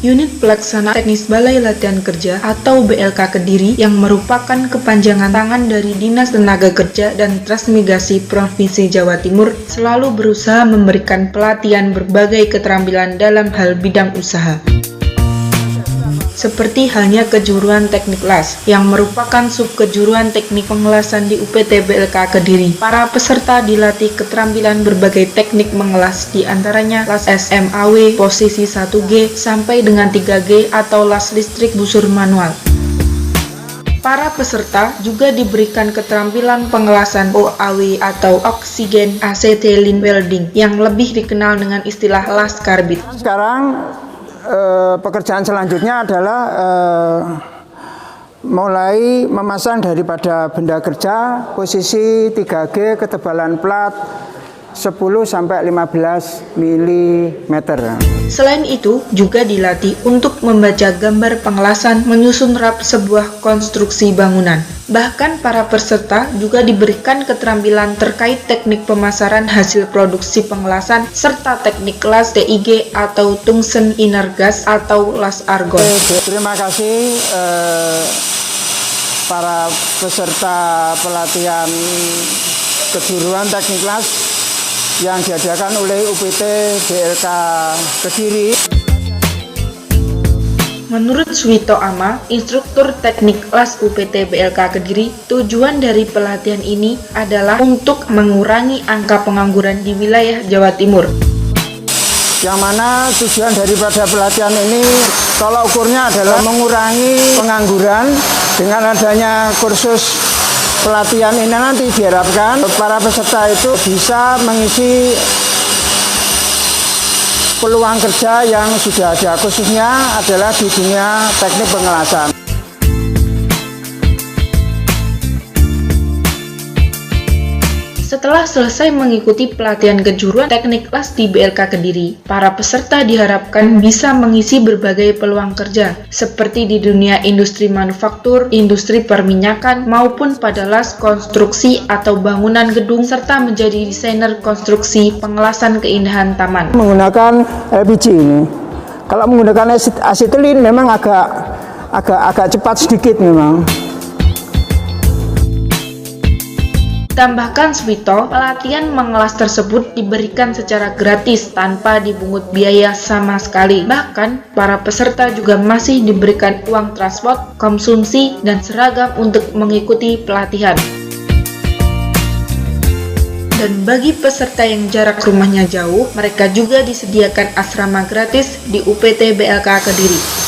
Unit Pelaksana Teknis Balai Latihan Kerja atau BLK Kediri yang merupakan kepanjangan tangan dari Dinas Tenaga Kerja dan Transmigrasi Provinsi Jawa Timur selalu berusaha memberikan pelatihan berbagai keterampilan dalam hal bidang usaha. Seperti halnya kejuruan teknik las yang merupakan subkejuruan teknik pengelasan di UPT BLK Kediri. Para peserta dilatih keterampilan berbagai teknik mengelas, diantaranya las SMAW posisi 1G sampai dengan 3G atau las listrik busur manual. Para peserta juga diberikan keterampilan pengelasan OAW atau oksigen acetylene welding yang lebih dikenal dengan istilah las karbit. Sekarang pekerjaan selanjutnya adalah mulai memasang daripada benda kerja posisi 3G ketebalan plat 10-15 mm. Selain itu, juga dilatih untuk membaca gambar pengelasan menyusun rap sebuah konstruksi bangunan. Bahkan para peserta juga diberikan keterampilan terkait teknik pemasaran hasil produksi pengelasan serta teknik las TIG atau tungsten inner gas atau las argon. Terima kasih para peserta pelatihan kejuruan teknik las yang diadakan oleh UPT BLK Kediri. Menurut Suwito Ama, instruktur teknik las UPT BLK Kediri, tujuan dari pelatihan ini adalah untuk mengurangi angka pengangguran di wilayah Jawa Timur. Yang mana tujuan daripada pelatihan ini tolak ukurnya adalah mengurangi pengangguran. Dengan adanya kursus pelatihan ini nanti diharapkan para peserta itu bisa mengisi peluang kerja yang sudah ada, khususnya adalah di dunia teknik pengelasan. Setelah selesai mengikuti pelatihan kejuruan teknik las di BLK Kediri, para peserta diharapkan bisa mengisi berbagai peluang kerja, seperti di dunia industri manufaktur, industri perminyakan, maupun pada las konstruksi atau bangunan gedung, serta menjadi desainer konstruksi pengelasan keindahan taman. Menggunakan LPG ini, kalau menggunakan asetilin memang agak cepat sedikit memang. Tambahkan Suwito, pelatihan mengelas tersebut diberikan secara gratis tanpa dipungut biaya sama sekali. Bahkan, para peserta juga masih diberikan uang transport, konsumsi, dan seragam untuk mengikuti pelatihan. Dan bagi peserta yang jarak rumahnya jauh, mereka juga disediakan asrama gratis di UPT BLK Kediri.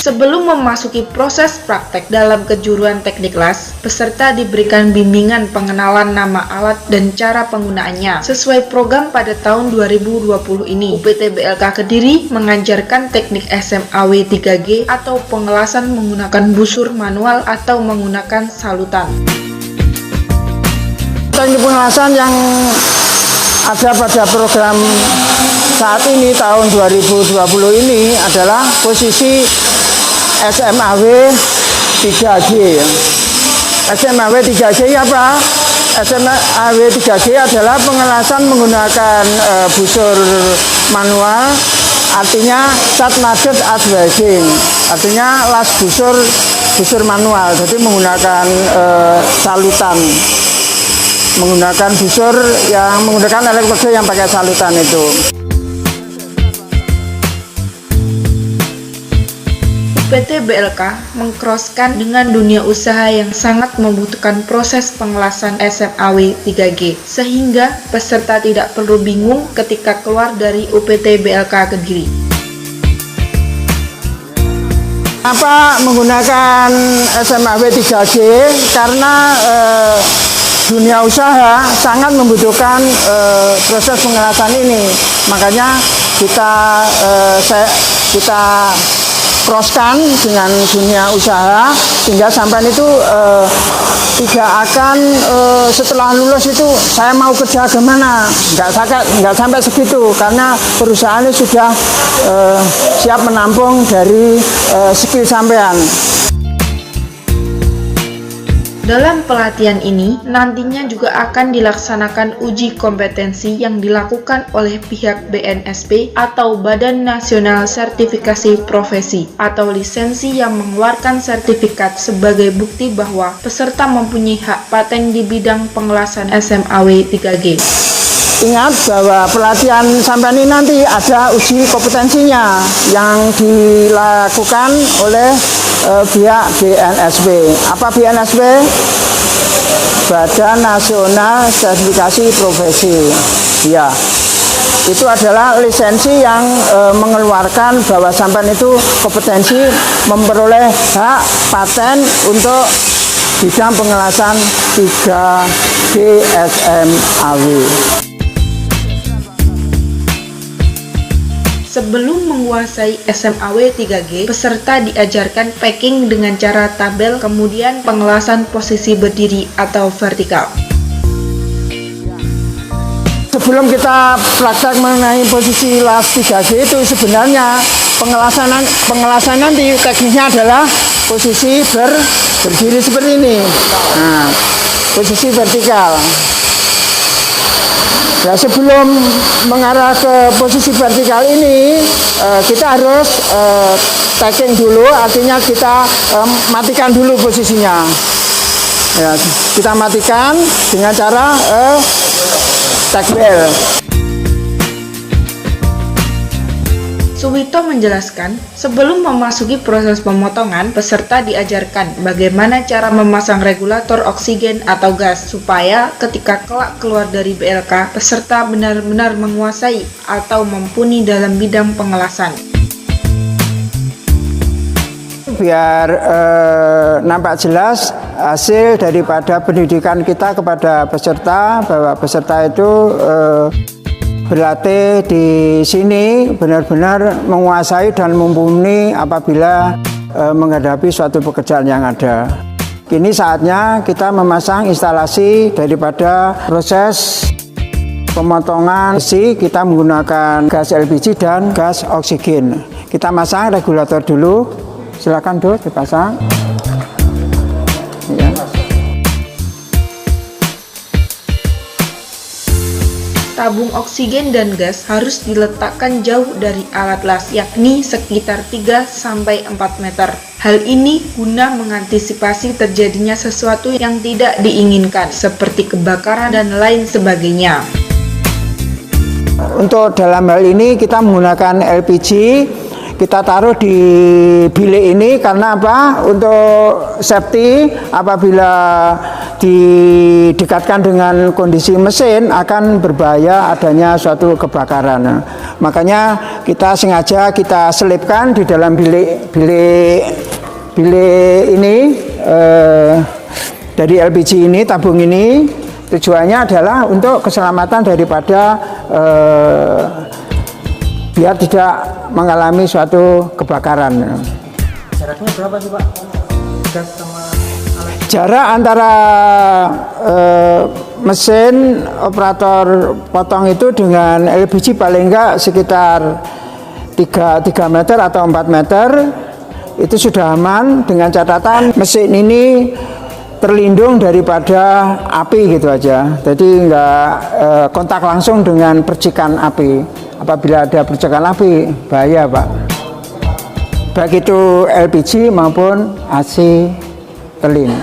Sebelum memasuki proses praktek dalam kejuruan teknik las, peserta diberikan bimbingan pengenalan nama alat dan cara penggunaannya. Sesuai program pada tahun 2020 ini, UPT BLK Kediri mengajarkan teknik SMAW 3G atau pengelasan menggunakan busur manual atau menggunakan salutan. Teknik pengelasan yang ada pada program saat ini tahun 2020 ini adalah posisi SMAW 3G. SMAW 3G apa? SMAW 3G adalah pengelasan menggunakan busur manual, artinya sat nadet advising, artinya las busur manual, jadi menggunakan salutan, menggunakan busur yang menggunakan elektroda yang pakai salutan itu. UPT BLK mengcrosskan dengan dunia usaha yang sangat membutuhkan proses pengelasan SMAW 3G, sehingga peserta tidak perlu bingung ketika keluar dari UPT BLK Kediri. Apa menggunakan SMAW 3G? Karena dunia usaha sangat membutuhkan proses pengelasan ini, makanya kita crosskan dengan dunia usaha sehingga sampai itu tidak akan setelah lulus itu saya mau kerja kemana, nggak sampai segitu, karena perusahaan ini sudah siap menampung dari skill sampean. Dalam pelatihan ini, nantinya juga akan dilaksanakan uji kompetensi yang dilakukan oleh pihak BNSP atau Badan Nasional Sertifikasi Profesi atau lisensi yang mengeluarkan sertifikat sebagai bukti bahwa peserta mempunyai hak paten di bidang pengelasan SMAW 3G. Ingat bahwa pelatihan sampai ini nanti ada uji kompetensinya yang dilakukan oleh pihak BNSP. Apa BNSP? Badan Nasional Sertifikasi Profesi. Ya, itu adalah lisensi yang mengeluarkan bahwa sampai itu kompetensi memperoleh hak paten untuk bidang pengelasan 3G SMAW. Sebelum menguasai SMAW 3G, peserta diajarkan packing dengan cara tabel, kemudian pengelasan posisi berdiri atau vertikal. Sebelum kita praktek mengenai posisi las 3G itu sebenarnya pengelasan nanti teknisnya adalah posisi berdiri seperti ini. Nah, posisi vertikal. Ya, sebelum mengarah ke posisi vertikal ini, kita harus tagging dulu, artinya kita matikan dulu posisinya. Ya, kita matikan dengan cara tag bell. Suwito menjelaskan, sebelum memasuki proses pemotongan, peserta diajarkan bagaimana cara memasang regulator oksigen atau gas supaya ketika kelak keluar dari BLK, peserta benar-benar menguasai atau mumpuni dalam bidang pengelasan. Biar nampak jelas hasil daripada pendidikan kita kepada peserta, bahwa peserta itu berlatih di sini benar-benar menguasai dan mumpuni apabila menghadapi suatu pekerjaan yang ada. Kini saatnya kita memasang instalasi daripada proses pemotongan besi. Kita menggunakan gas LPG dan gas oksigen. Kita masang regulator dulu. Silakan Dos, dipasang. Ya. Tabung oksigen dan gas harus diletakkan jauh dari alat las, yakni sekitar 3-4 meter. Hal ini guna mengantisipasi terjadinya sesuatu yang tidak diinginkan, seperti kebakaran dan lain sebagainya. Untuk dalam hal ini kita menggunakan LPG. Kita taruh di bilik ini karena apa? Untuk safety, apabila didekatkan dengan kondisi mesin akan berbahaya adanya suatu kebakaran. Makanya kita sengaja kita selipkan di dalam bilik ini dari LPG ini, tabung ini. Tujuannya adalah untuk keselamatan daripada biar tidak mengalami suatu kebakaran. Jaraknya berapa sih Pak? Gas sama alat? Jarak antara mesin operator potong itu dengan LPG paling enggak sekitar 3 meter atau 4 meter. Itu sudah aman, dengan catatan mesin ini terlindung daripada api gitu aja. Jadi enggak kontak langsung dengan percikan api. Apabila ada percikan api, bahaya Pak. Baik itu LPG maupun AC terlin.